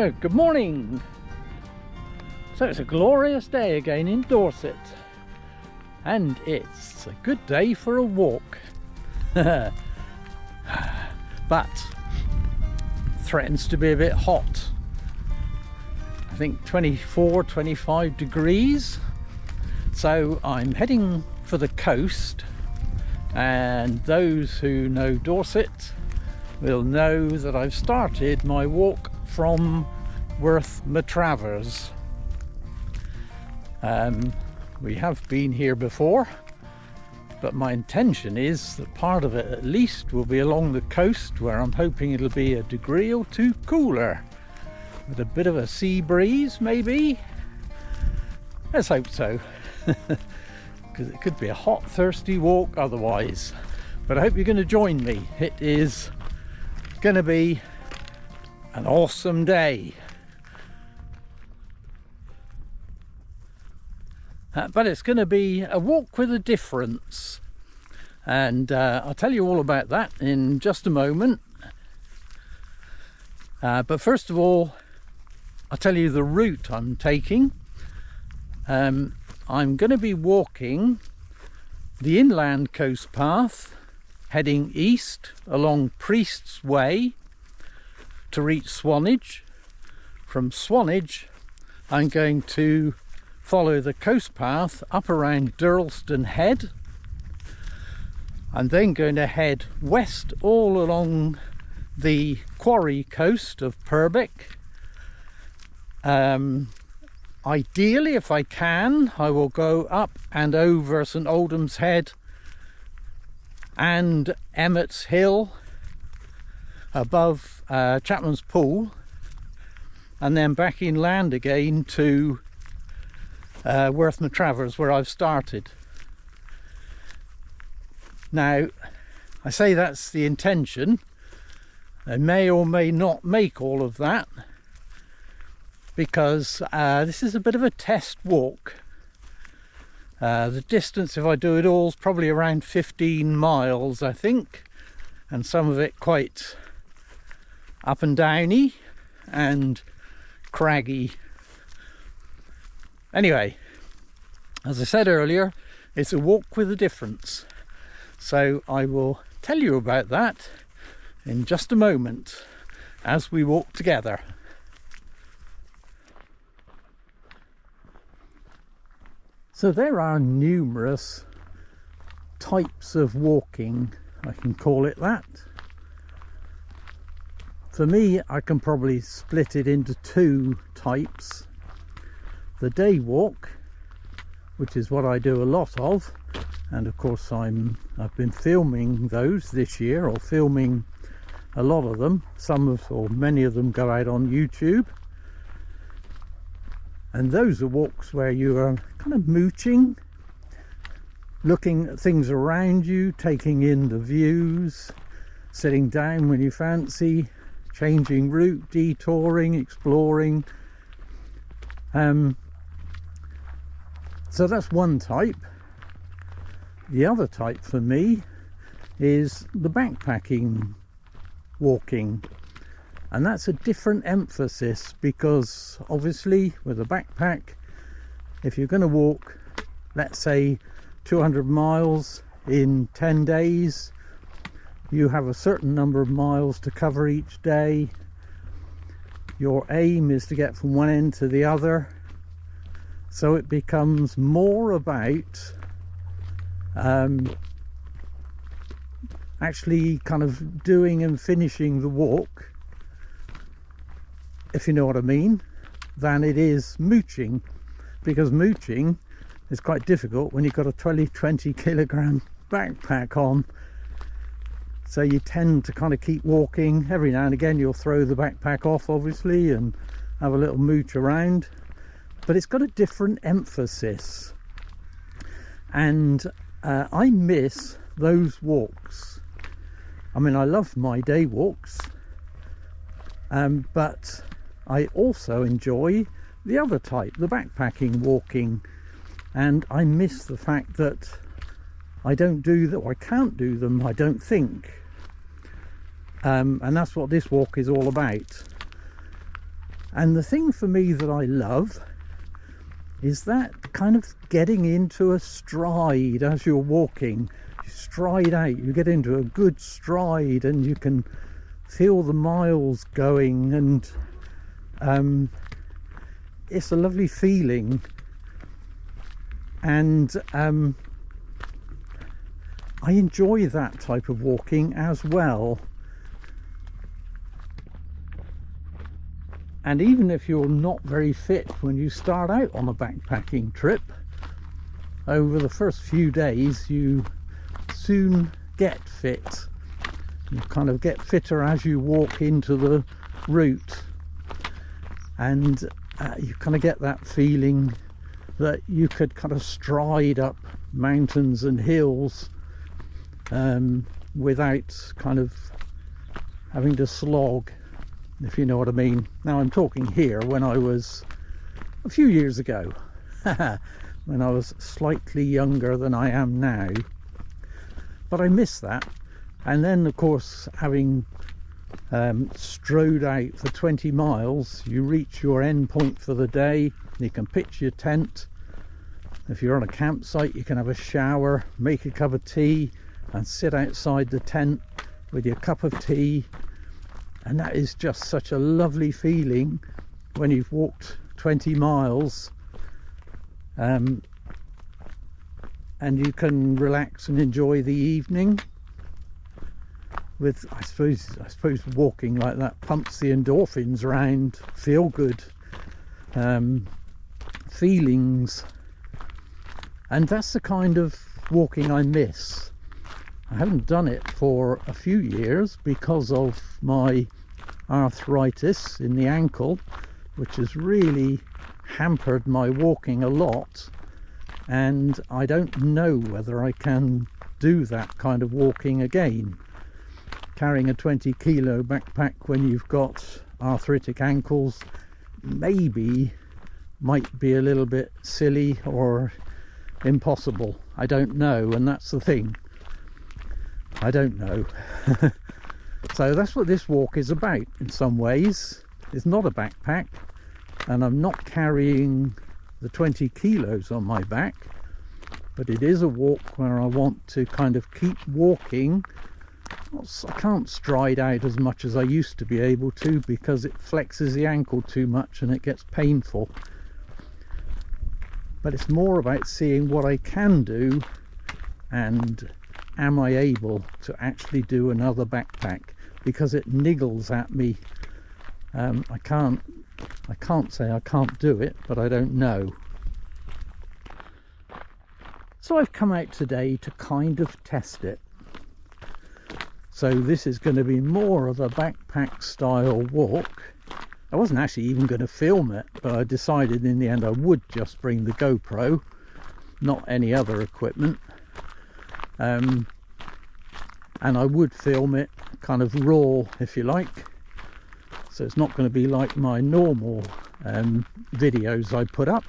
Good morning. So it's a glorious day again in Dorset, and it's a good day for a walk. But threatens to be a bit hot. I think 24-25 degrees. So I'm heading for the coast, and those who know Dorset will know that I've started my walk from Worth Matravers. We have been here before, but my intention is that part of it at least will be along the coast, where I'm hoping it'll be a degree or two cooler with a bit of a sea breeze, maybe. Let's hope so, because it could be a hot, thirsty walk otherwise. But I hope you're going to join me. It is going to be an awesome day. But it's going to be a walk with a difference, and I'll tell you all about that in just a moment. But first of all, I'll tell you the route I'm taking. I'm going to be walking the inland coast path, heading east along Priest's Way to reach Swanage. From Swanage, I'm going to follow the coast path up around Durlston Head. I'm then going to head west all along the quarry coast of Purbeck. Ideally, if I can, I will go up and over St Aldhelm's Head and Emmetts Hill above Chapman's Pool, and then back inland again to Worth Matravers, where I've started. Now, I say that's the intention. I may or may not make all of that, because this is a bit of a test walk. The distance, if I do it all, is probably around 15 miles, I think, and some of it quite up and downy and craggy. Anyway, as I said earlier, it's a walk with a difference. So I will tell you about that in just a moment as we walk together. So there are numerous types of walking, I can call it that. For me, I can probably split it into two types. The day walk, which is what I do a lot of, and of course I've been filming those this year, or filming a lot of them. Many of them go out on YouTube, and those are walks where you are kind of mooching, looking at things around you, taking in the views, sitting down when you fancy, changing route, detouring, exploring. So that's one type. The other type for me is the backpacking walking, and that's a different emphasis, because obviously with a backpack, if you're going to walk, let's say 200 miles in 10 days, you have a certain number of miles to cover each day. Your aim is to get from one end to the other. So it becomes more about actually kind of doing and finishing the walk, if you know what I mean, than it is mooching, because mooching is quite difficult when you've got a 20 kilogram backpack on. So you tend to kind of keep walking. Every now and again you'll throw the backpack off, obviously, and have a little mooch around. But it's got a different emphasis, and I miss those walks. I mean, I love my day walks, but I also enjoy the other type, the backpacking walking, and I miss the fact that I don't do that, or I can't do them, I don't think. And that's what this walk is all about. And the thing for me that I love is that kind of getting into a stride as you're walking. You stride out, you get into a good stride, and you can feel the miles going, and it's a lovely feeling. And I enjoy that type of walking as well. And even if you're not very fit when you start out on a backpacking trip, over the first few days you soon get fit. You kind of get fitter as you walk into the route, and you kind of get that feeling that you could kind of stride up mountains and hills without kind of having to slog, if you know what I mean. Now I'm talking here when I was a few years ago, when I was slightly younger than I am now, but I miss that. And then of course, having strode out for 20 miles, you reach your end point for the day. You can pitch your tent. If you're on a campsite, you can have a shower, make a cup of tea, and sit outside the tent with your cup of tea. And that is just such a lovely feeling when you've walked 20 miles, and you can relax and enjoy the evening with, I suppose walking like that pumps the endorphins around, feel good feelings. And that's the kind of walking I miss. I haven't done it for a few years because of my arthritis in the ankle, which has really hampered my walking a lot, and I don't know whether I can do that kind of walking again. Carrying a 20 kilo backpack when you've got arthritic ankles maybe might be a little bit silly or impossible. I don't know, and that's the thing. I don't know. So that's what this walk is about in some ways. It's not a backpack, and I'm not carrying the 20 kilos on my back, but it is a walk where I want to kind of keep walking. I can't stride out as much as I used to be able to because it flexes the ankle too much and it gets painful. But it's more about seeing what I can do, and am I able to actually do another backpack, because it niggles at me. I can't say I can't do it, but I don't know. So I've come out today to kind of test it. So this is going to be more of a backpack style walk. I wasn't actually even going to film it, but I decided in the end I would just bring the GoPro, not any other equipment. And I would film it kind of raw, if you like. So it's not going to be like my normal videos I put up.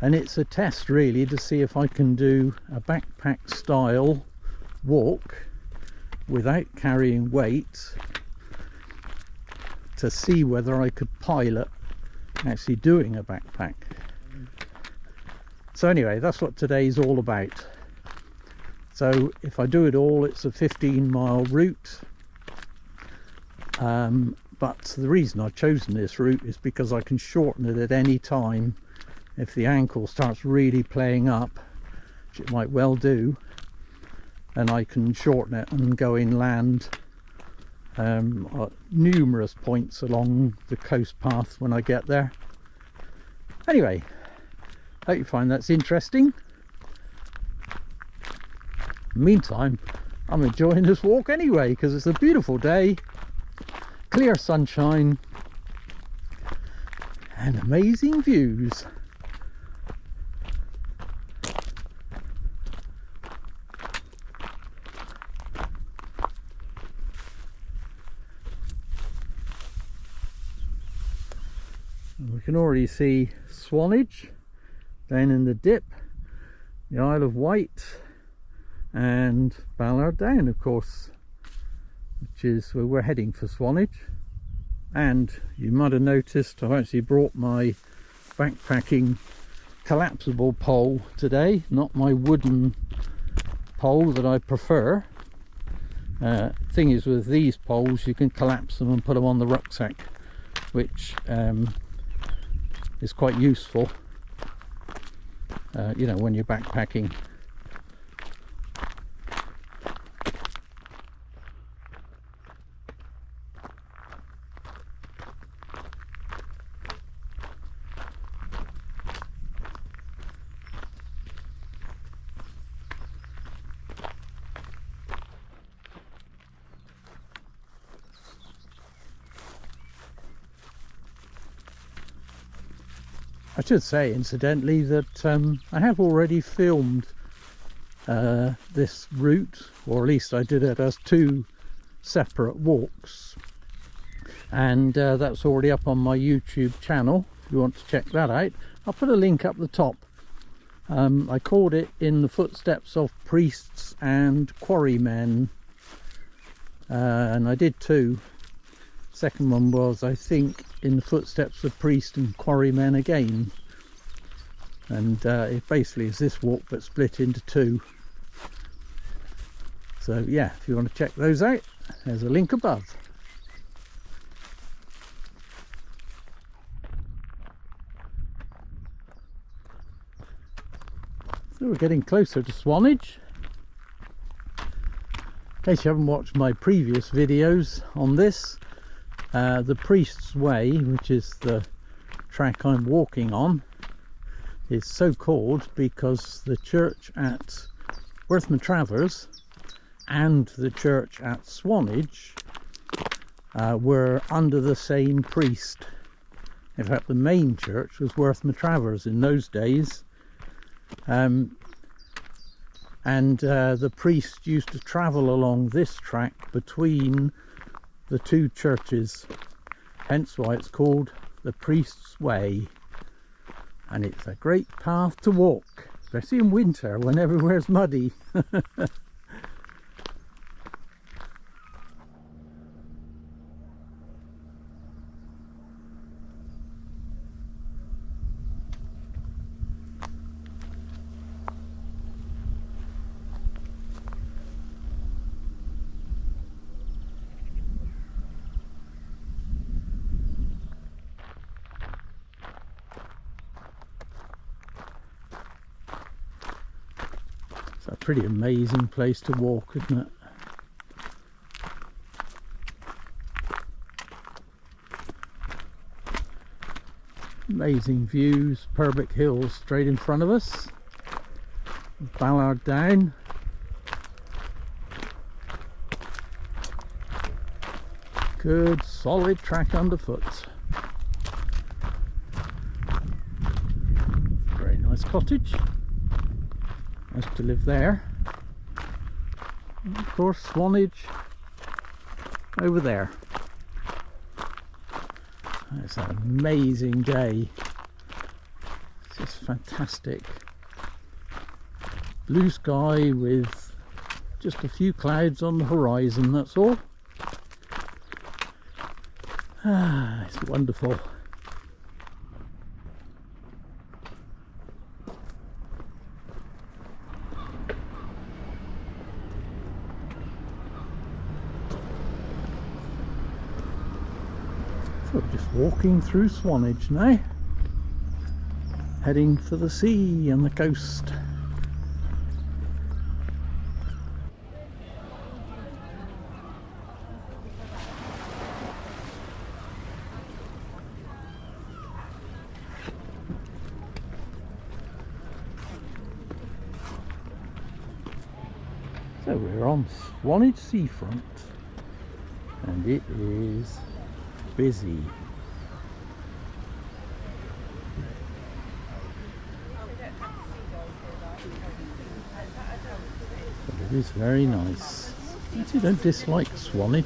And it's a test really to see if I can do a backpack style walk without carrying weight, to see whether I could pilot actually doing a backpack. So anyway, that's what today's all about. So if I do it all, it's a 15-mile route, but the reason I've chosen this route is because I can shorten it at any time if the ankle starts really playing up, which it might well do, and I can shorten it and go inland at numerous points along the coast path when I get there. Anyway, hope you find that's interesting. Meantime, I'm enjoying this walk anyway because it's a beautiful day, clear sunshine and amazing views. And we can already see Swanage down in the dip, the Isle of Wight, and Ballard Down, of course, which is where we're heading for Swanage. And you might have noticed I've actually brought my backpacking collapsible pole today, not my wooden pole that I prefer. Thing is, with these poles you can collapse them and put them on the rucksack, which is quite useful, you know, when you're backpacking. I should say, incidentally, that I have already filmed this route, or at least I did it as 2 separate walks, and that's already up on my YouTube channel if you want to check that out. I'll put a link up the top. I called it In the Footsteps of Priests and Quarrymen, and I did 2. Second one was, I think, In the Footsteps of Priests and Quarrymen again, and it basically is this walk but split into 2. So yeah, if you want to check those out, there's a link above. So we're getting closer to Swanage. In case you haven't watched my previous videos on this, the Priest's Way, which is the track I'm walking on, is so called because the church at Worth Matravers and the church at Swanage were under the same priest. In fact, the main church was Worth Matravers in those days, and the priest used to travel along this track between the 2 churches, hence why it's called the Priest's Way, and it's a great path to walk, especially in winter when everywhere's muddy. It's a pretty amazing place to walk, isn't it? Amazing views. Purbeck Hills straight in front of us. Ballard down. Good solid track underfoot. Very nice cottage. Nice to live there. And of course, Swanage over there. It's an amazing day. It's just fantastic. Blue sky with just a few clouds on the horizon, that's all. Ah, it's wonderful. So we're just walking through Swanage now, heading for the sea and the coast. So we're on Swanage seafront, and it is busy. But it is very nice. I actually don't dislike Swanage,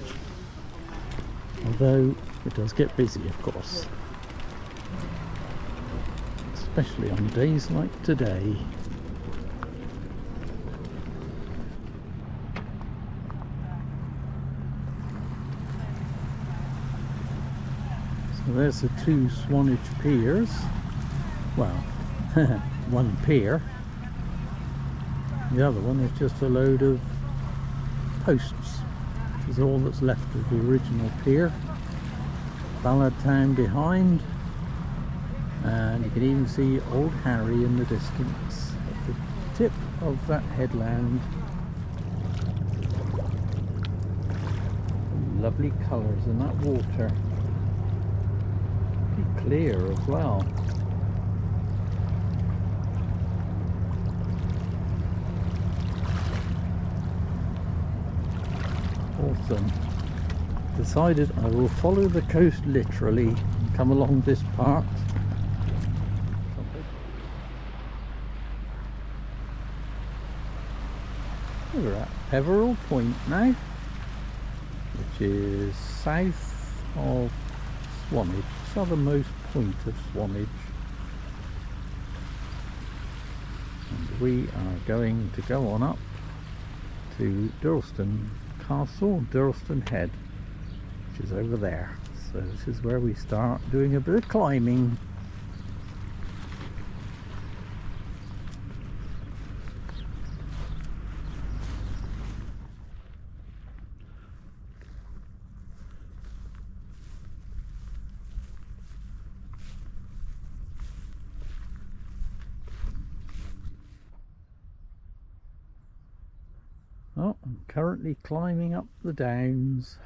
although it does get busy, of course, especially on days like today. So there's the two Swanage piers. Well, one pier. The other one is just a load of posts, which is all that's left of the original pier. Ballard Town behind, and you can even see Old Harry in the distance at the tip of that headland. Lovely colours in that water. Pretty clear as well. Awesome. Decided I will follow the coast literally and come along this part. We're at Peveril Point now, which is south of Swanage, southernmost point of Swanage. And we are going to go on up to Durlston Castle, Durlston Head, which is over there. So this is where we start doing a bit of climbing. Oh, I'm currently climbing up the downs.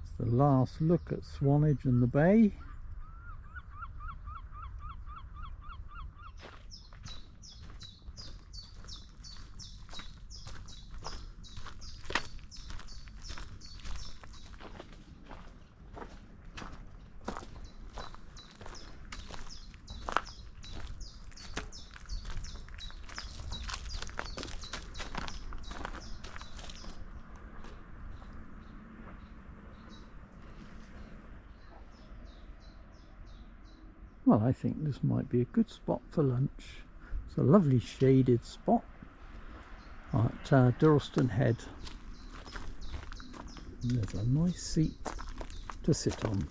It's the last look at Swanage and the bay. Well, I think this might be a good spot for lunch. It's a lovely shaded spot at Durlston Head. And there's a nice seat to sit on.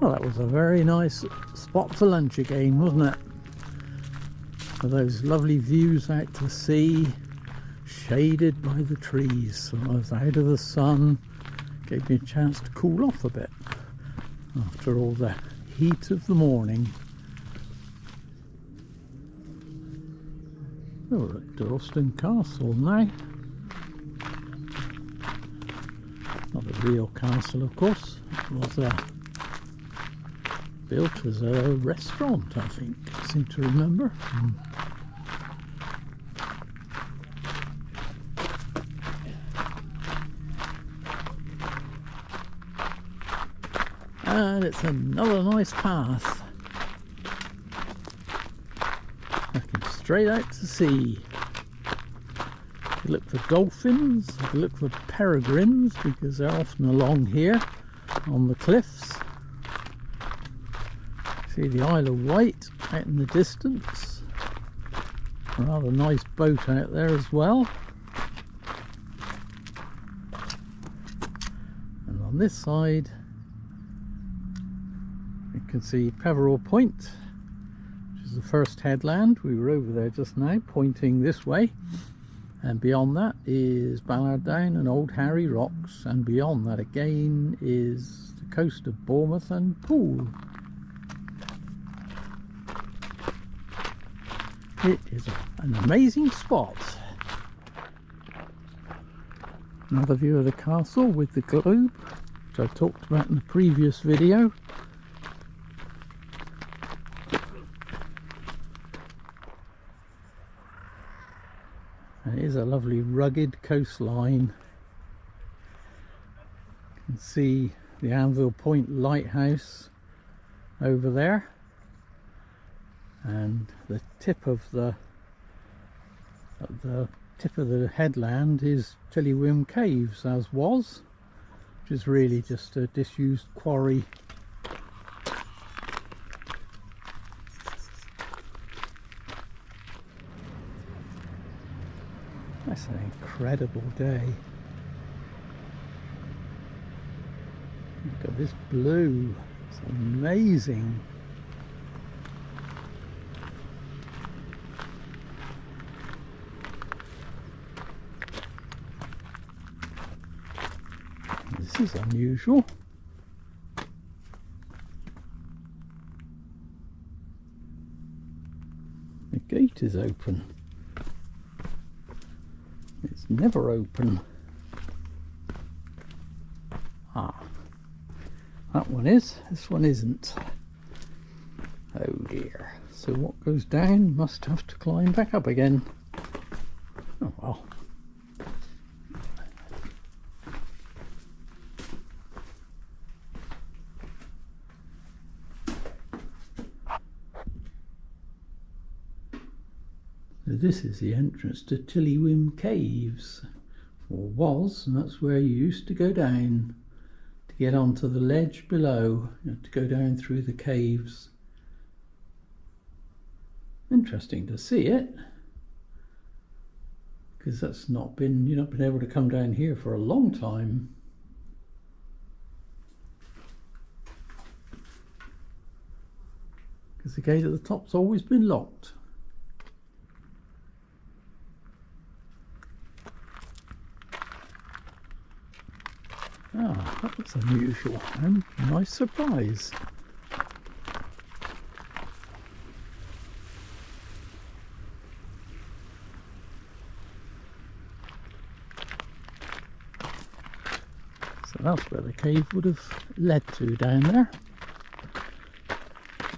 Well, that was a very nice spot for lunch again, wasn't it? With those lovely views out to sea, shaded by the trees. So I was out of the sun, gave me a chance to cool off a bit after all the heat of the morning. We're at Durlston Castle now. Not a real castle, of course. It was built as a restaurant, I think. I seem to remember. And it's another nice path. Looking straight out to sea. You look for dolphins, you look for peregrines, because they're often along here on the cliffs. See the Isle of Wight out in the distance. A rather nice boat out there as well. And on this side you can see Peveril Point, which is the first headland. We were over there just now, pointing this way. And beyond that is Ballard Down and Old Harry Rocks, and beyond that again is the coast of Bournemouth and Poole. It is an amazing spot. Another view of the castle with the globe, which I talked about in the previous video. And it is a lovely rugged coastline. You can see the Anvil Point lighthouse over there, and the tip of the headland is Tillywim Caves, as was, which is really just a disused quarry. That's an incredible day. Look at this blue, it's amazing. This is unusual. The gate is open. It's never open. Ah, that one is, this one isn't. Oh dear. So what goes down must have to climb back up again. Oh well. This is the entrance to Tillywim Caves, or was, and that's where you used to go down to get onto the ledge below. You had to go down through the caves. Interesting to see it, because that's not been, you've not been able to come down here for a long time. Because the gate at the top's always been locked. Ah, that was unusual and a nice surprise. So that's where the cave would have led to down there,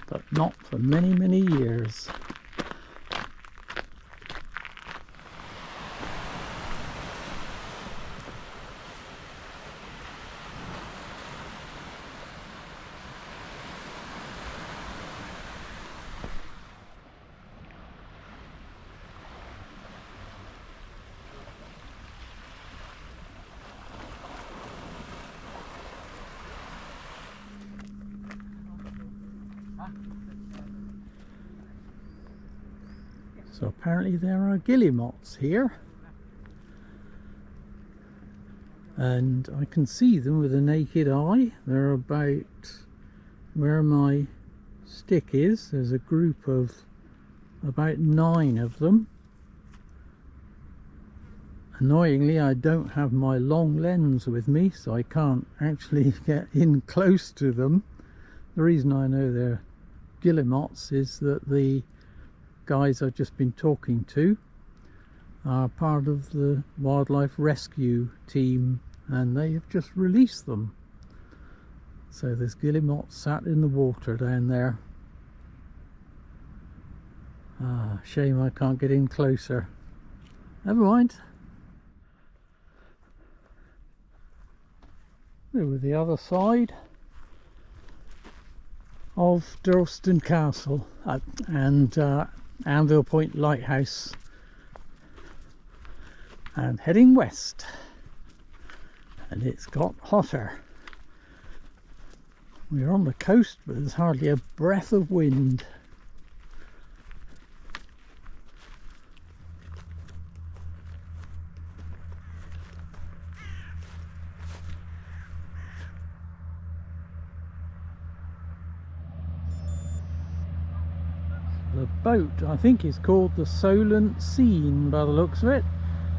but not for many, many years. So apparently there are guillemots here, and I can see them with the naked eye. They're about where my stick is, there's a group of about 9 of them. Annoyingly, I don't have my long lens with me, so I can't actually get in close to them. The reason I know they're guillemots is that the guys I've just been talking to are part of the wildlife rescue team, and they have just released them. So there's guillemots sat in the water down there. Ah, shame I can't get in closer. Never mind. Over the other side of Durlston Castle and Anvil Point Lighthouse, and heading west, and it's got hotter. We're on the coast, but there's hardly a breath of wind. The boat, I think, is called the Solent Scene by the looks of it.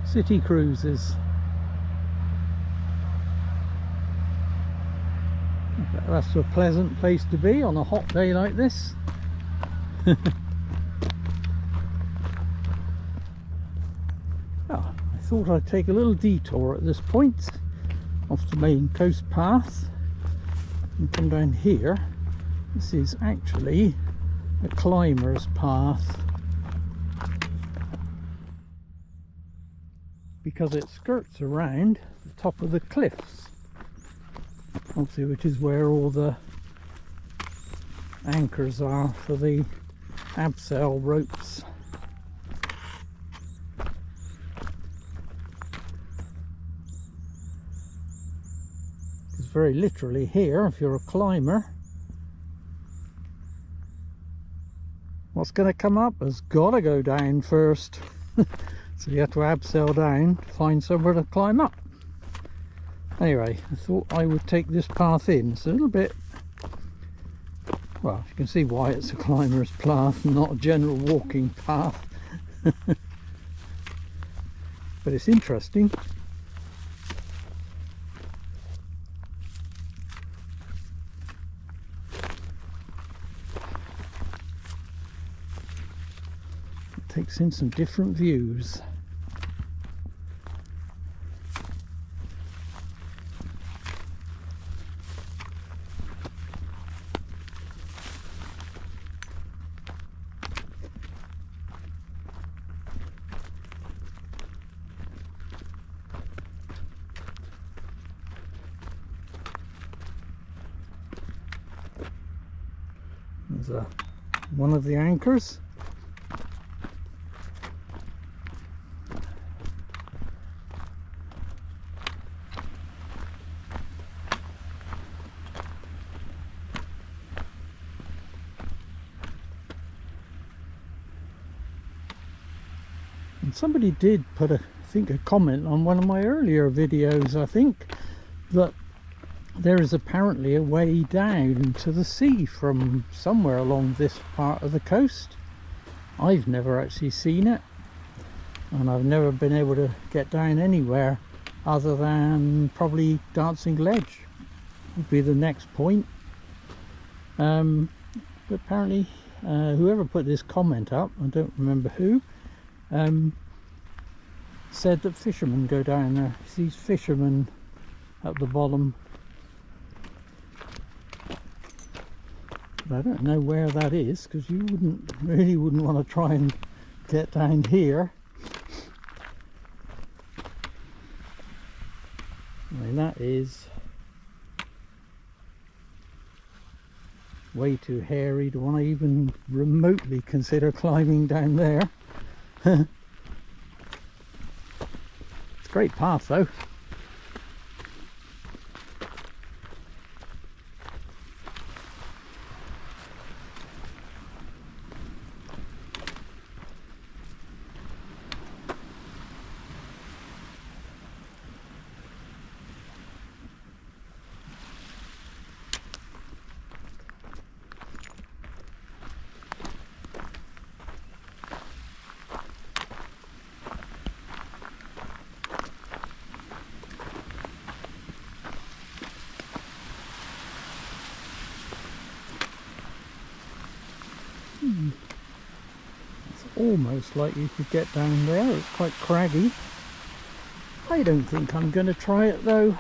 City cruises. That's a pleasant place to be on a hot day like this. Oh, I thought I'd take a little detour at this point off the main coast path and come down here. This is actually a climber's path because it skirts around the top of the cliffs, obviously, which is where all the anchors are for the abseil ropes. Because very literally here, if you're a climber, what's going to come up has got to go down first. So you have to abseil down, find somewhere to climb up. Anyway, I thought I would take this path in. It's a little bit, well, you can see why it's a climber's path, not a general walking path. But it's interesting. It takes in some different views. There's one of the anchors. And somebody did put a comment on one of my earlier videos, I think, that there is apparently a way down to the sea from somewhere along this part of the coast. I've never actually seen it, and I've never been able to get down anywhere other than probably Dancing Ledge would be the next point. But apparently whoever put this comment up, I don't remember who, said that fishermen go down there. These fishermen at the bottom. But I don't know where that is, because you really wouldn't want to try and get down here. I mean, that is way too hairy to want to even remotely consider climbing down there. It's a great path though. almost like you could get down there. It's quite craggy. I don't think I'm going to try it though.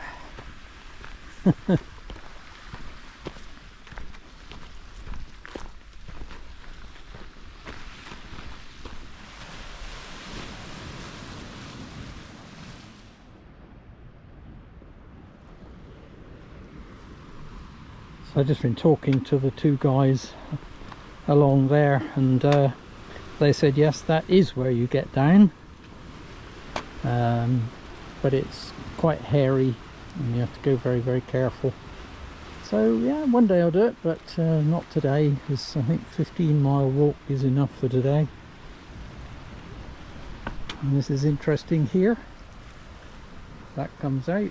So I've just been talking to the two guys along there, and they said yes, that is where you get down, but it's quite hairy and you have to go very, very careful. So yeah, one day I'll do it, but not today, because I think 15-mile walk is enough for today. And this is interesting here. That comes out. You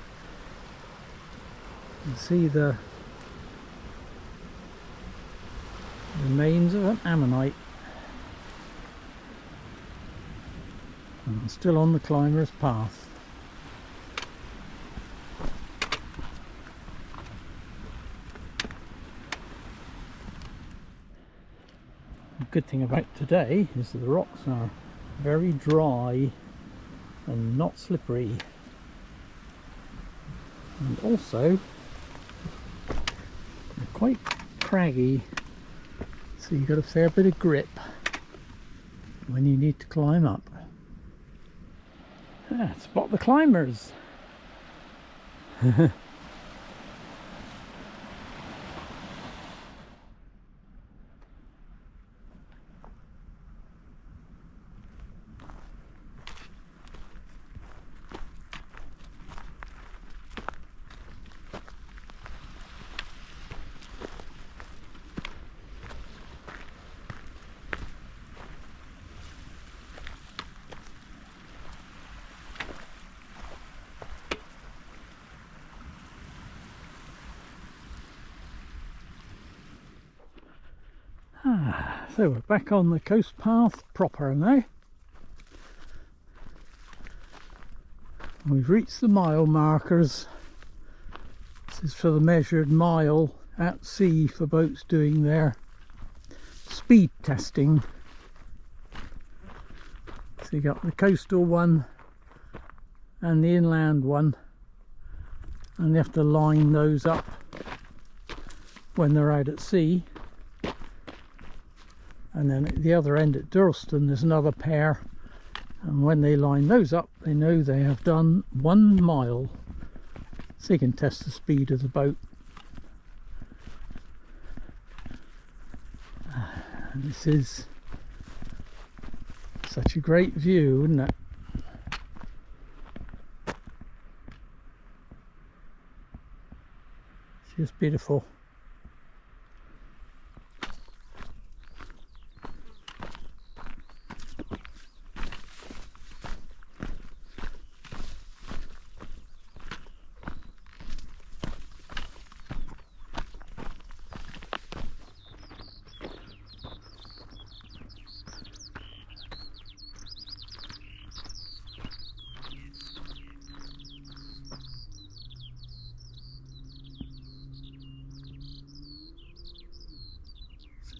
can see the remains of an ammonite. And I'm still on the climber's path. The good thing about today is that the rocks are very dry and not slippery, and also they're quite craggy, so you've got a fair bit of grip when you need to climb up. Spot the climbers. So we're back on the coast path proper now. We've reached the mile markers. This is for the measured mile at sea for boats doing their speed testing. So you got the coastal one and the inland one, and you have to line those up when they're out at sea. And then at the other end at Durlston there's another pair, and when they line those up they know they have done 1 mile, so you can test the speed of the boat. And this is such a great view, isn't it? It's just beautiful.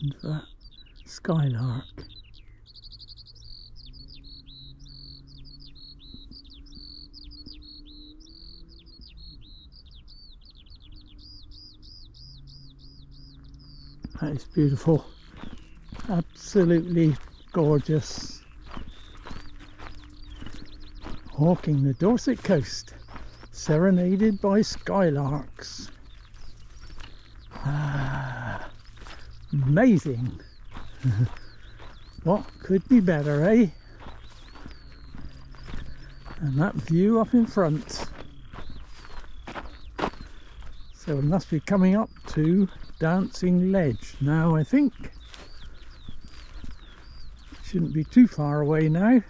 And that skylark. That is beautiful, absolutely gorgeous. Walking the Dorset coast, serenaded by skylarks. Amazing. What could be better, eh? And that view up in front. So we must be coming up to Dancing Ledge now, I think. Shouldn't be too far away now.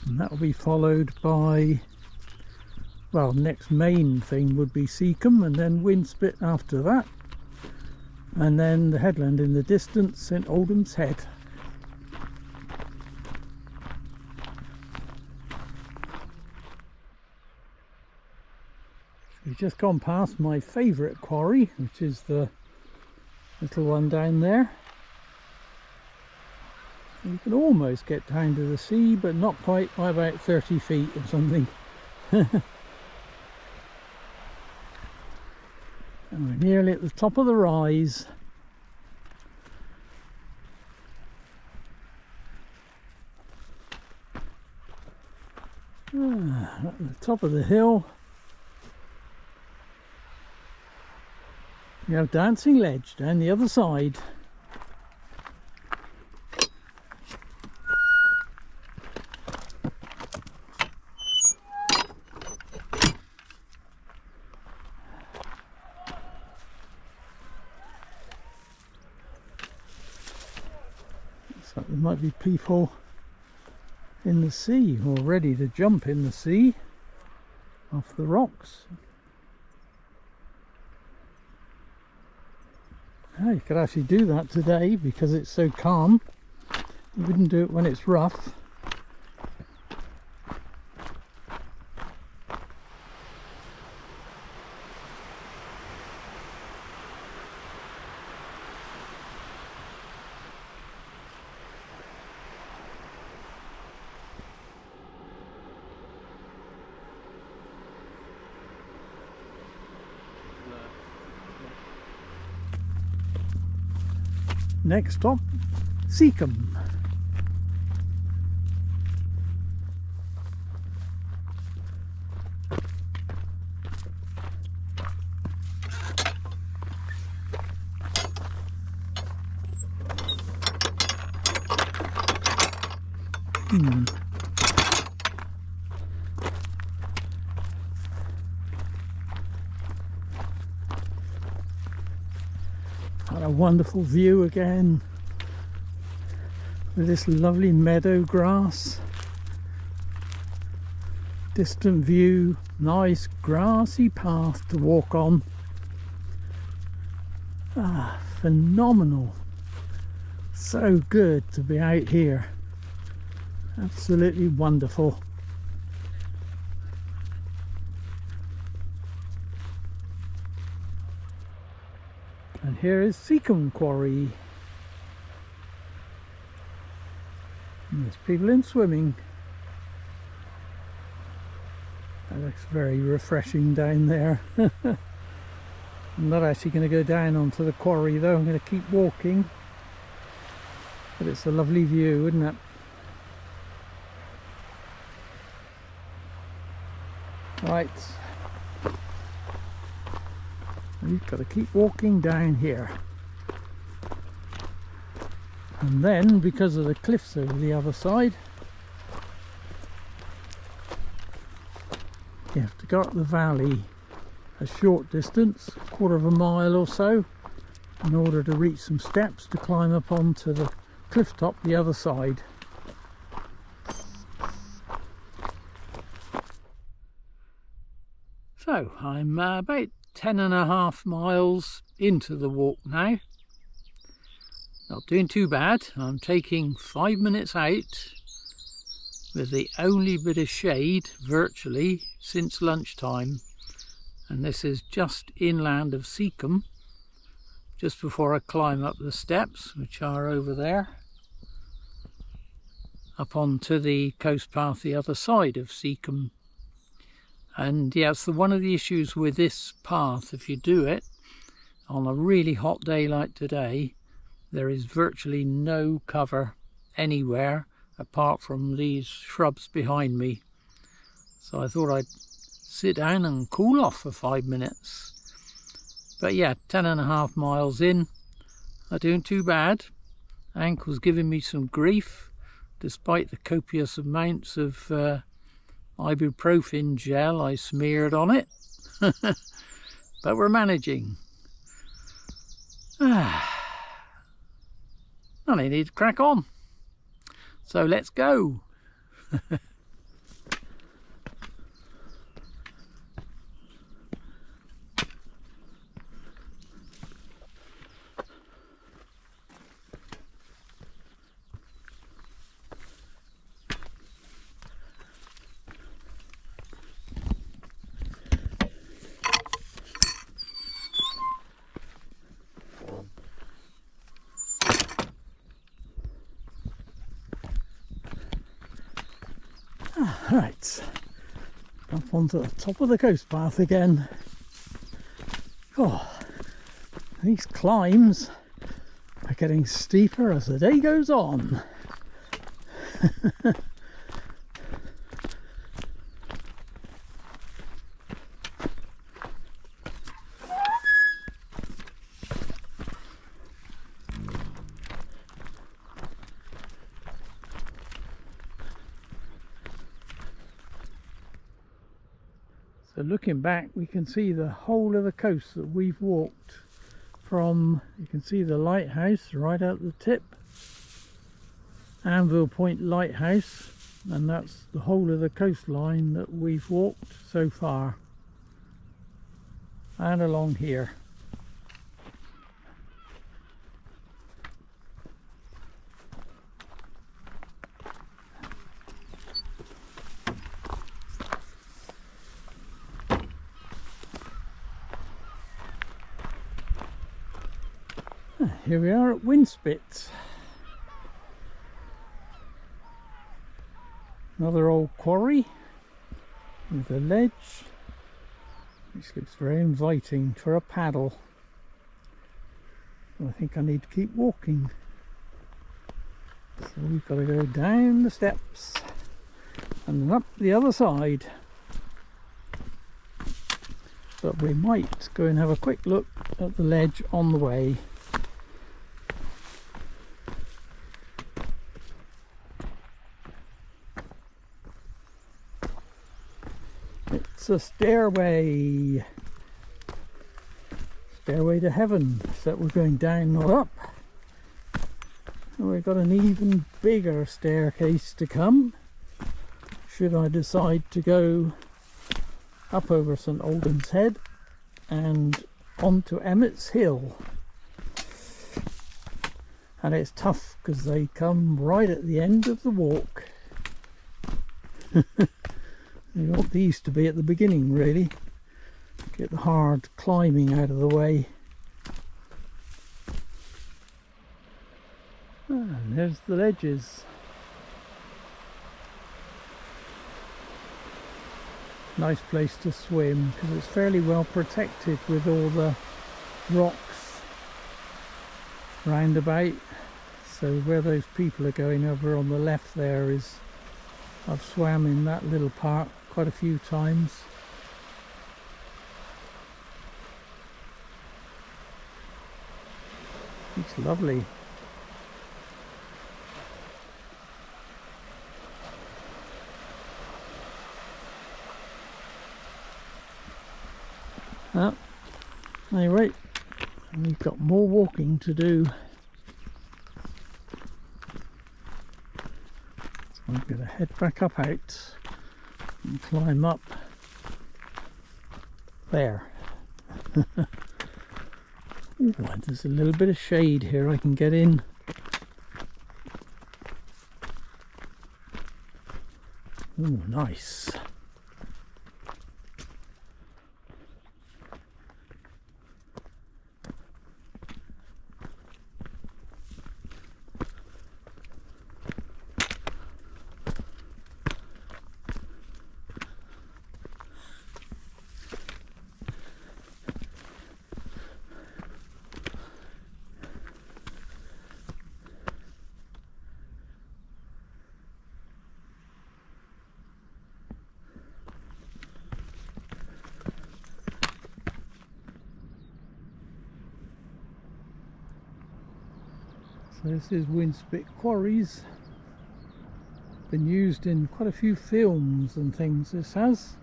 And that will be followed by, well, next main thing would be Seacombe, and then Winspit after that. And then the headland in the distance, St Aldhelm's Head. We've just gone past my favourite quarry, which is the little one down there. You can almost get down to the sea, but not quite, by about 30 feet or something. And we're nearly at the top of the rise. At the top of the hill you have Dancing Ledge down the other side. Looks like there might be people in the sea, or ready to jump in the sea off the rocks. Oh, you could actually do that today because it's so calm. You wouldn't do it when it's rough. Next stop, Seacombe. What a wonderful view again, with this lovely meadow grass, distant view, nice grassy path to walk on. Ah, phenomenal, so good to be out here, absolutely wonderful. And here is Seacombe Quarry. And there's people in swimming. That looks very refreshing down there. I'm not actually going to go down onto the quarry though, I'm going to keep walking. But it's a lovely view, isn't it? Right. You've got to keep walking down here, and then because of the cliffs over the other side you have to go up the valley a short distance, a quarter of a mile or so, in order to reach some steps to climb up onto the cliff top the other side. So I'm about 10.5 miles into the walk now. Not doing too bad. I'm taking 5 minutes out with the only bit of shade virtually since lunchtime, and this is just inland of Seacombe, just before I climb up the steps, which are over there, up onto the coast path the other side of Seacombe. And yes, one of the issues with this path, if you do it on a really hot day like today, there is virtually no cover anywhere apart from these shrubs behind me. So I thought I'd sit down and cool off for 5 minutes. But yeah, 10.5 miles in, not doing too bad. Ankle's giving me some grief, despite the copious amounts of ibuprofen gel I smeared on it. But we're managing. And I need to crack on. So let's go. Right, up onto the top of the coast path again. Oh, these climbs are getting steeper as the day goes on. So looking back, we can see the whole of the coast that we've walked from. You can see the lighthouse right at the tip, Anvil Point Lighthouse, and that's the whole of the coastline that we've walked so far, and along here. Here we are at Winspit. Another old quarry with a ledge, which looks very inviting for a paddle. I think I need to keep walking. So we've got to go down the steps and then up the other side. But we might go and have a quick look at the ledge on the way. It's a stairway to heaven, except we're going down, not up. And we've got an even bigger staircase to come, should I decide to go up over St Aldhelm's Head and onto Emmetts Hill. And it's tough because they come right at the end of the walk. You want these to be at the beginning, really. Get the hard climbing out of the way. And there's the ledges. Nice place to swim because it's fairly well protected with all the rocks round about. So where those people are going over on the left there is, I've swam in that little part quite a few times. It's lovely. Anyway, we've got more walking to do. So I'm going to head back up out and climb up there. Ooh, there's a little bit of shade here I can get in. Ooh, nice. So this is Winspit Quarries. Been used in quite a few films and things, this has.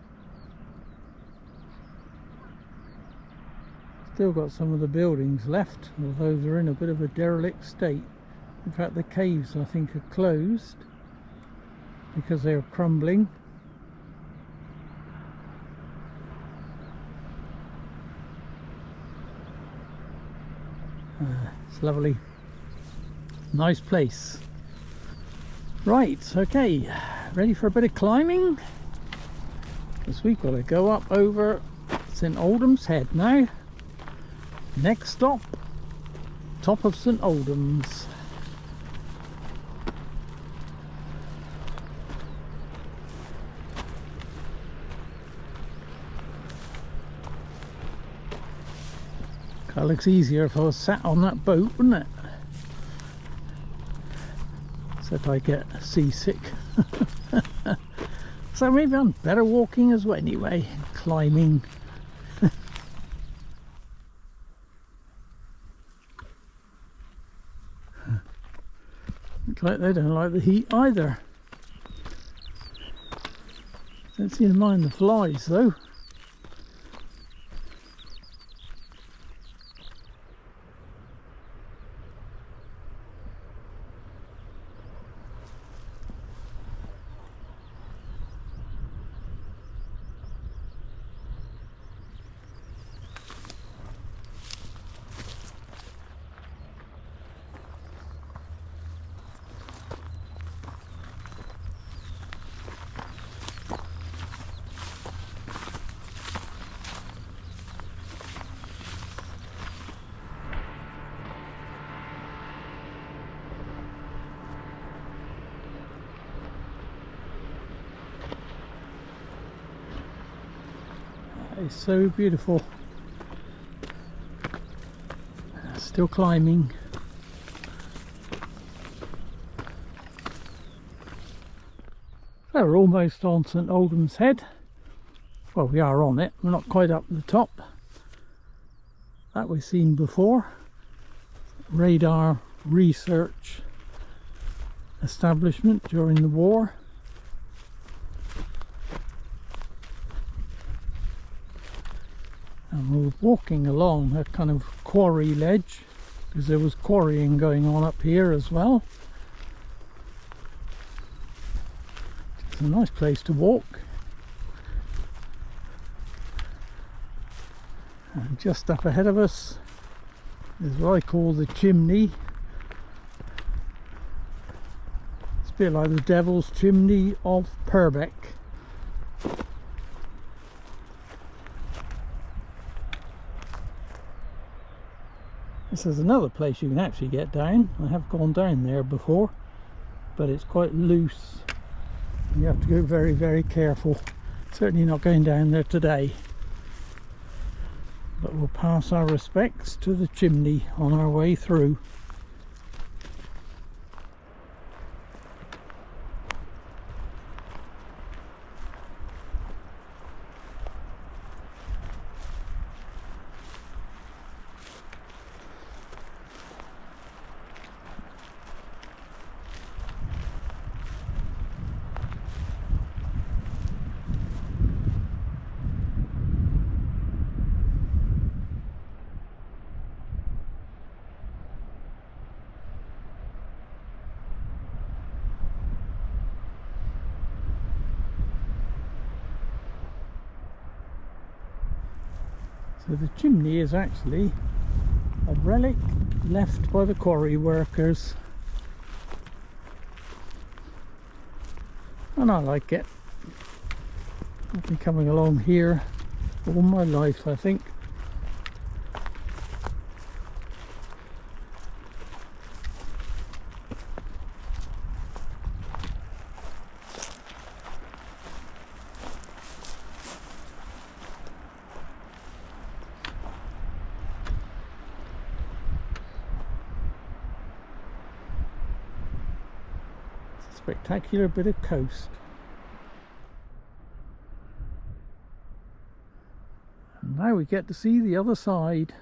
Still got some of the buildings left, although they're in a bit of a derelict state. In fact, the caves I think are closed because they're crumbling. It's lovely. Nice place. Right, okay, ready for a bit of climbing? Because we've got to go up over St Aldhelm's Head now. Next stop, top of St Aldhelm's. That looks easier if I was sat on that boat, wouldn't it? Except I get seasick. So maybe I'm better walking as well anyway, climbing. Looks like they don't like the heat either. Don't seem to mind the flies though. It's so beautiful. Still climbing. So we're almost on St Aldhelm's Head. Well, we are on it. We're not quite up the top. That we've seen before. Radar research establishment during the war. And we're walking along a kind of quarry ledge because there was quarrying going on up here as well. It's a nice place to walk. And just up ahead of us is what I call the chimney. It's a bit like the Devil's Chimney of Purbeck. This is another place you can actually get down. I have gone down there before, but it's quite loose. You have to go very, very careful. Certainly not going down there today. But we'll pass our respects to the chimney on our way through. So the chimney is actually a relic left by the quarry workers, and I like it. I've been coming along here all my life, I think. Spectacular bit of coast. And now we get to see the other side.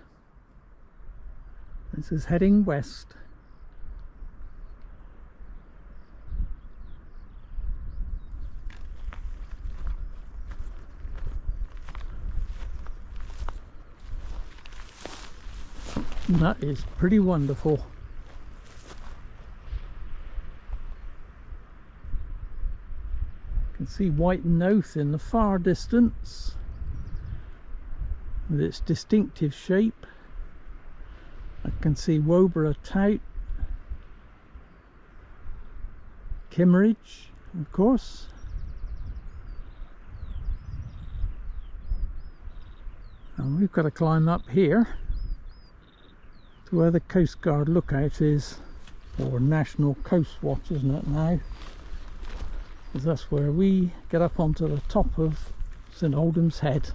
This is heading west. And that is pretty wonderful. You can see White Oath in the far distance with its distinctive shape. I can see Woburgh Tout, Kimmeridge, of course. And we've got to climb up here to where the Coast Guard lookout is, or National Coast Watch, isn't it now? Because that's where we get up onto the top of St Aldhelm's Head.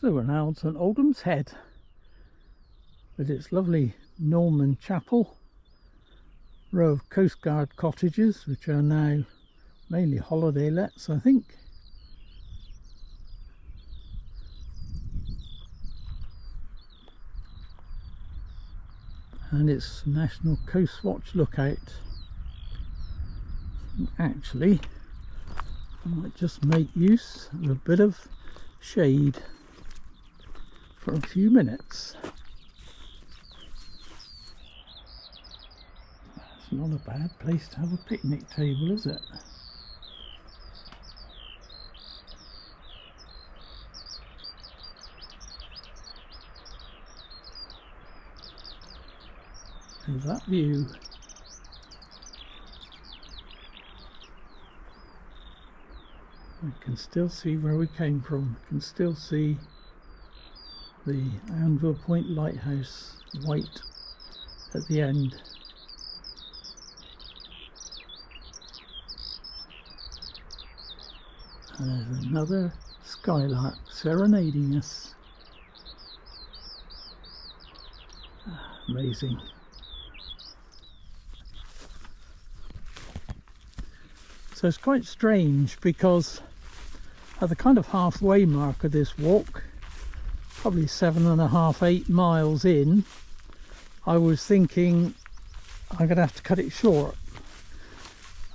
So we're now at St Aldhelm's Head with its lovely Norman chapel, row of coastguard cottages which are now mainly holiday lets, I think. And it's National Coast Watch Lookout. Actually, I might just make use of a bit of shade for a few minutes. That's not a bad place to have a picnic table, is it? There's that view. I can still see where we came from. I can still see the Anvil Point Lighthouse, white at the end. And there's another skylark serenading us. Amazing. So it's quite strange because at the kind of halfway mark of this walk, probably 7.5, 8 miles in, I was thinking I'm going to have to cut it short.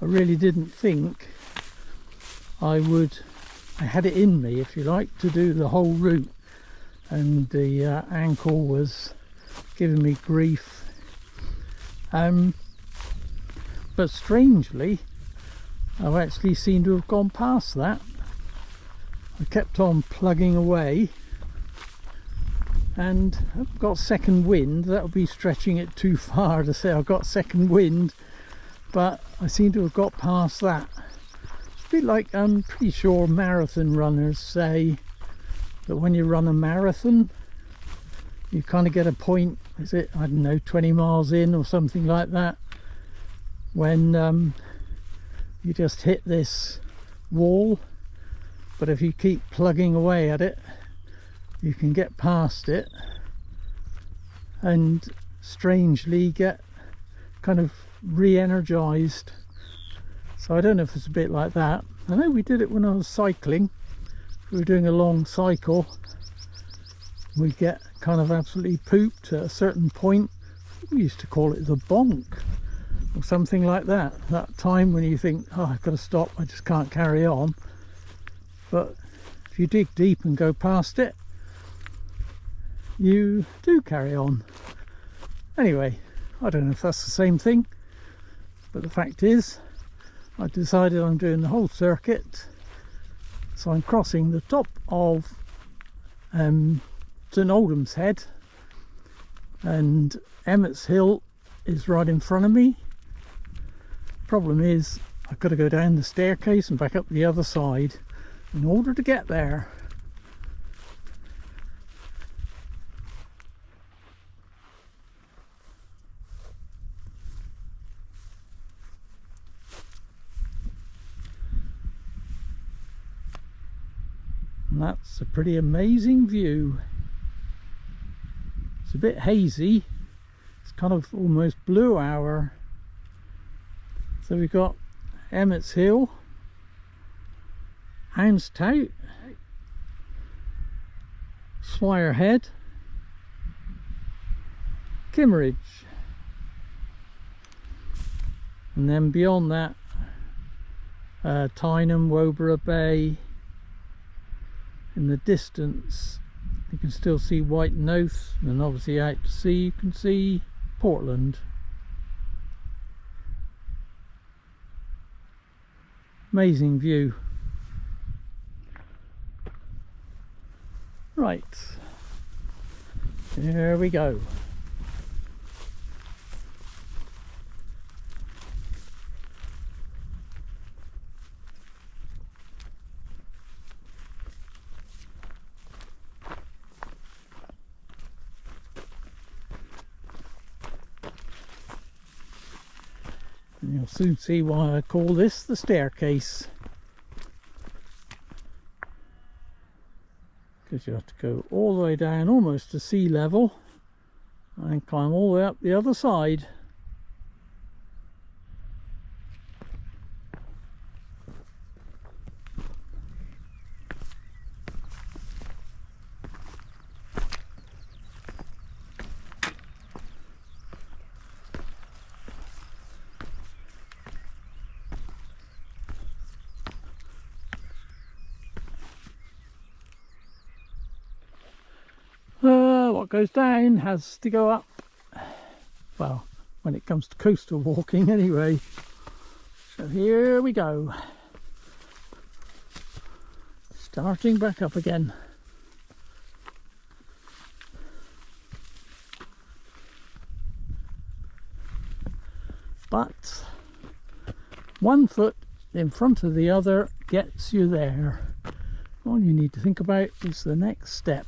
I really didn't think I had it in me, if you like, to do the whole route, and the ankle was giving me grief. But strangely, I've actually seemed to have gone past that. I kept on plugging away and I've got second wind. That would be stretching it too far to say I've got second wind, but I seem to have got past that. It's a bit like, I'm pretty sure marathon runners say that when you run a marathon, you kind of get a point, is it, I don't know, 20 miles in or something like that, when you just hit this wall, but if you keep plugging away at it, you can get past it and strangely get kind of re-energized. So I don't know if it's a bit like that. I know we did it when I was cycling. We were doing a long cycle. We get kind of absolutely pooped at a certain point. We used to call it the bonk or something like that. That time when you think, oh, I've got to stop, I just can't carry on. But if you dig deep and go past it, you do carry on. Anyway, I don't know if that's the same thing, but the fact is I decided I'm doing the whole circuit. So I'm crossing the top of St Aldhelm's Head, and Emmetts Hill is right in front of me. Problem is I've got to go down the staircase and back up the other side in order to get there. And that's a pretty amazing view. It's a bit hazy. It's kind of almost blue hour. So we've got Emmetts Hill, Houndstown, Swire Head, Kimmeridge, and then beyond that Tyneham, Woburgh Bay. In the distance you can still see Whitenouth, and obviously out to sea you can see Portland. Amazing view. Right, here we go. And you'll soon see why I call this the staircase. because you have to go all the way down almost to sea level and climb all the way up the other side. What goes down has to go up, well, when it comes to coastal walking anyway. So here we go, starting back up again. But one foot in front of the other gets you there. All you need to think about is the next step.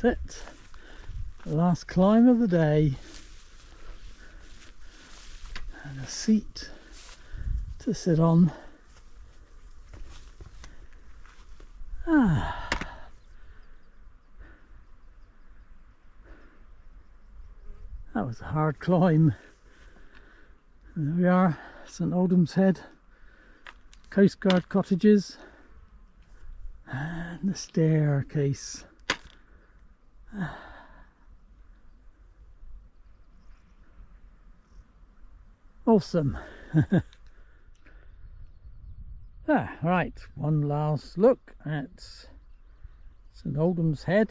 That's it. The last climb of the day. And a seat to sit on. That was a hard climb. And there we are, St Aldhelm's Head, Coastguard cottages, and the staircase. Awesome. Right, one last look at St Aldhelm's Head.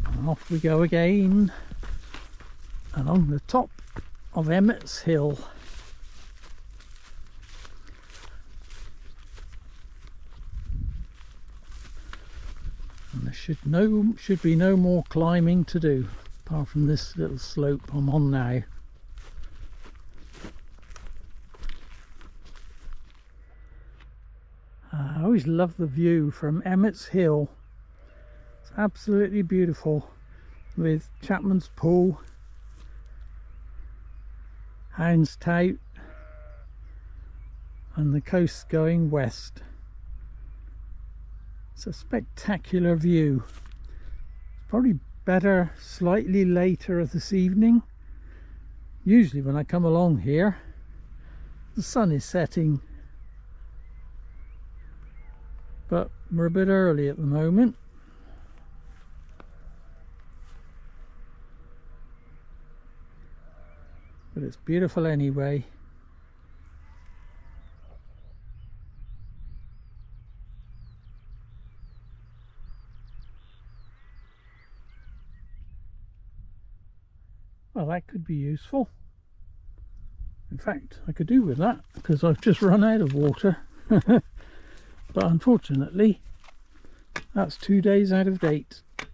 And off we go again along the top of Emmetts Hill. And there should be no more climbing to do apart from this little slope I'm on now. I always love the view from Emmetts Hill. It's absolutely beautiful, with Chapman's Pool, Houndstown, and the coast going west. It's a spectacular view. It's probably better slightly later this evening. Usually when I come along here, the sun is setting, but we're a bit early at the moment. But it's beautiful anyway. Well, that could be useful. In fact, I could do with that because I've just run out of water. But unfortunately, that's 2 days out of date. I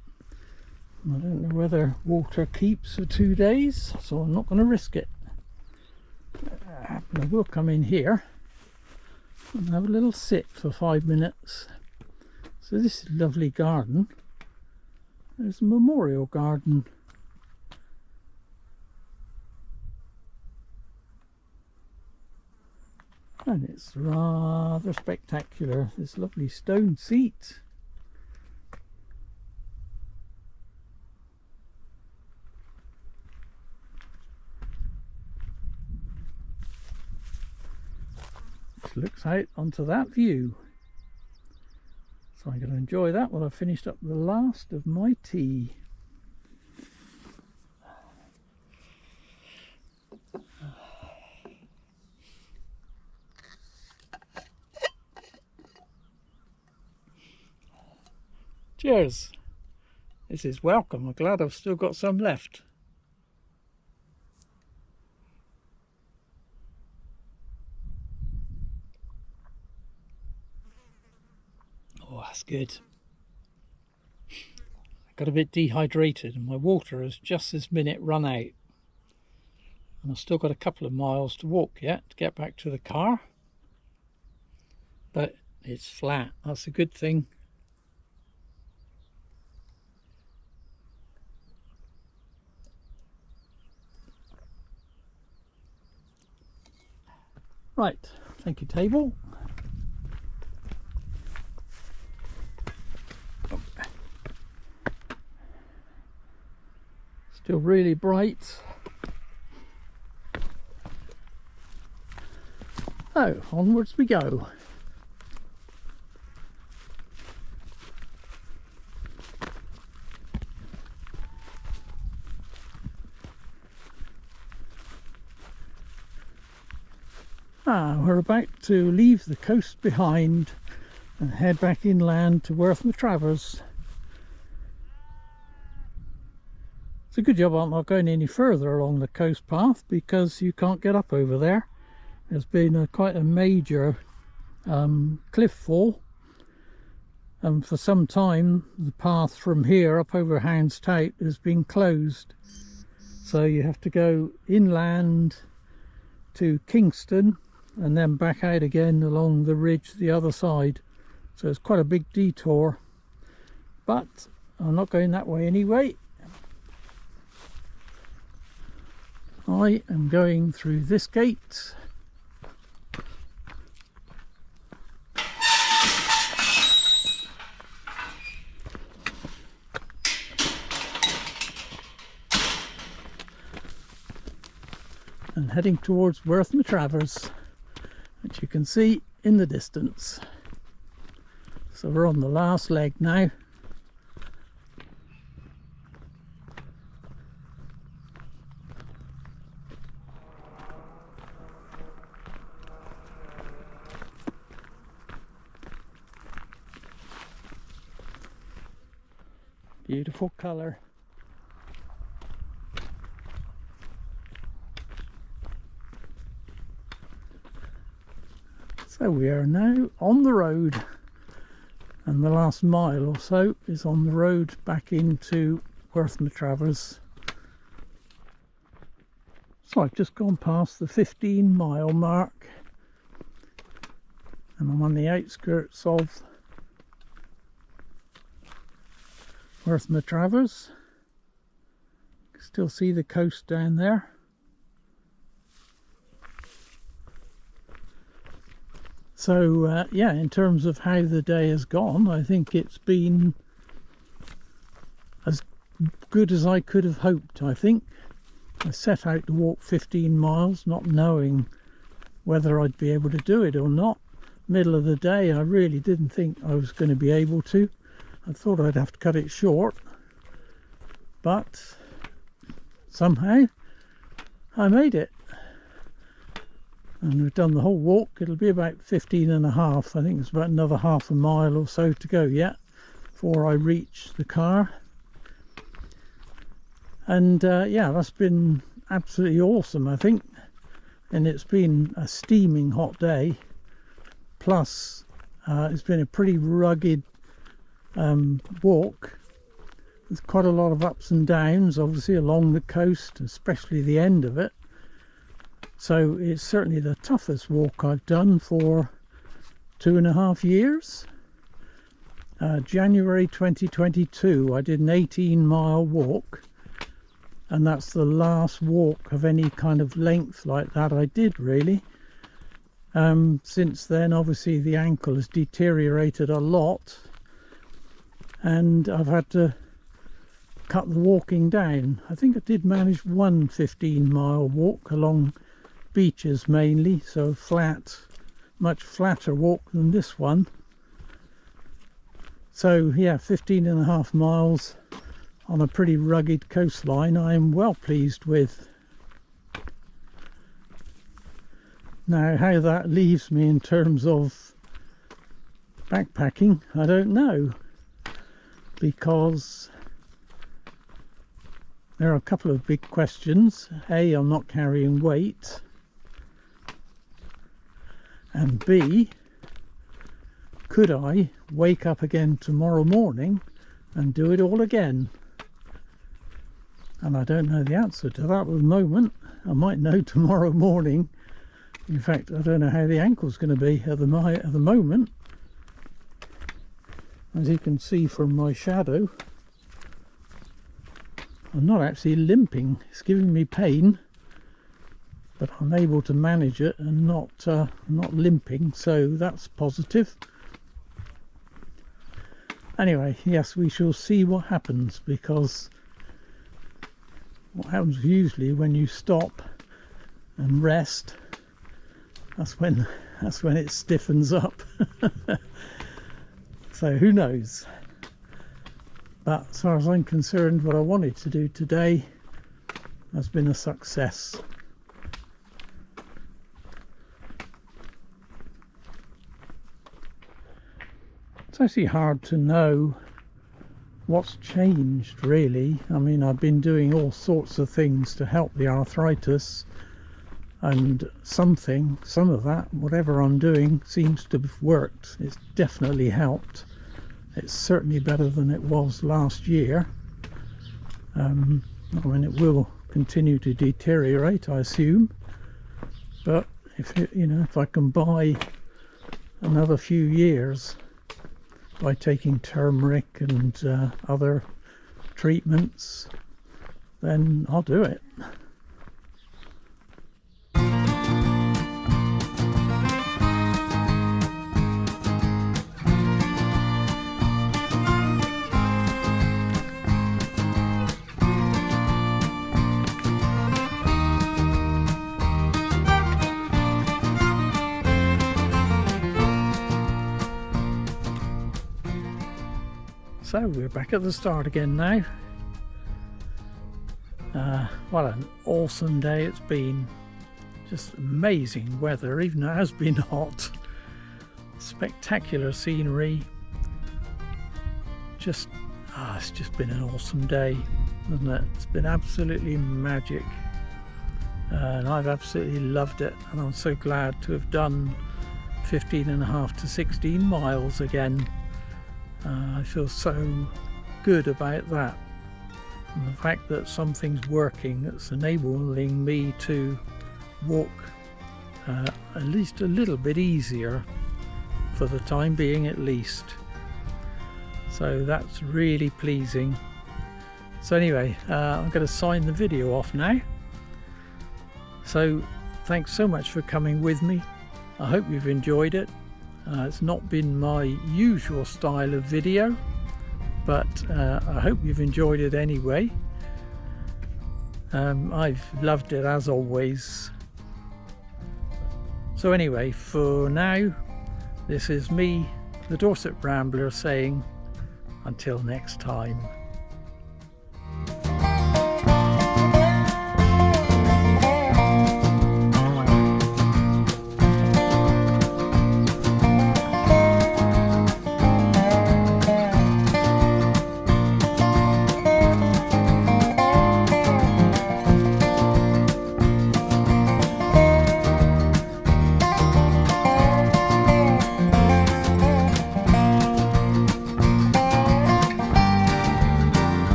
don't know whether water keeps for 2 days, so I'm not going to risk it. But I will come in here and have a little sit for 5 minutes. So this is a lovely garden. There's a memorial garden. And it's rather spectacular. This lovely stone seat. Which looks out onto that view. So I'm going to enjoy that when I've finished up the last of my tea. Cheers. This is welcome. I'm glad I've still got some left. Oh, that's good. got a bit dehydrated and my water has just this minute run out. And I've still got a couple of miles to walk yet to get back to the car. But it's flat, that's a good thing. Right, thank you table. Still really bright. So, onwards we go. We're about to leave the coast behind and head back inland to Worth Matravers. It's a good job I'm not going any further along the coast path because you can't get up over there. There's been quite a major cliff fall, and for some time the path from here up over Hounds Tout has been closed. So you have to go inland to Kingston and then back out again along the ridge the other side. So it's quite a big detour, but I'm not going that way anyway. I am going through this gate. And heading towards Worth Matravers, which you can see in the distance. So we're on the last leg now. Beautiful colour. So we are now on the road, and the last mile or so is on the road back into Worth Matravers. So I've just gone past the 15-mile mark and I'm on the outskirts of Worth Matravers. You can still see the coast down there. So yeah, in terms of how the day has gone, I think it's been as good as I could have hoped. I think I set out to walk 15 miles not knowing whether I'd be able to do it or not. Middle of the day I really didn't think I was going to be able to. I thought I'd have to cut it short, but somehow I made it. And we've done the whole walk. It'll be about 15.5. I think it's about another half a mile or so to go yet before I reach the car. And yeah, that's been absolutely awesome, I think. And it's been a steaming hot day. Plus, it's been a pretty rugged walk. There's quite a lot of ups and downs, obviously, along the coast, especially the end of it. So it's certainly the toughest walk I've done for 2.5 years. January 2022 I did an 18-mile walk, and that's the last walk of any kind of length like that I did, really. Since then obviously the ankle has deteriorated a lot and I've had to cut the walking down. I think I did manage one 15-mile walk along beaches mainly, so flat, much flatter walk than this one. So yeah, 15.5 miles on a pretty rugged coastline I am well pleased with. Now how that leaves me in terms of backpacking, I don't know, because there are a couple of big questions. A, I'm not carrying weight, and B, could I wake up again tomorrow morning and do it all again. And I don't know the answer to that at the moment. I might know tomorrow morning. In fact, I don't know how the ankle's going to be at the moment. As you can see from my shadow, I'm not actually limping. It's giving me pain, but I'm able to manage it and not limping, so that's positive. Anyway, yes, we shall see what happens, because what happens usually when you stop and rest, that's when it stiffens up. So who knows? But as far as I'm concerned, what I wanted to do today has been a success. It's actually hard to know what's changed, really. I mean, I've been doing all sorts of things to help the arthritis, and some of that, whatever I'm doing, seems to have worked. It's definitely helped. It's certainly better than it was last year. I mean, it will continue to deteriorate, I assume, but if I can buy another few years by taking turmeric and other treatments, then I'll do it. So we're back at the start again now. What an awesome day it's been. Just amazing weather, even though it has been hot. Spectacular scenery. It's just been an awesome day, hasn't it? It's been absolutely magic. And I've absolutely loved it, and I'm so glad to have done 15.5 to 16 miles again. I feel so good about that, and the fact that something's working that's enabling me to walk at least a little bit easier for the time being, at least. So that's really pleasing. So anyway, I'm going to sign the video off now. So thanks so much for coming with me. I hope you've enjoyed it. It's not been my usual style of video, but I hope you've enjoyed it anyway. I've loved it as always. So anyway, for now, this is me, the Dorset Rambler, saying until next time.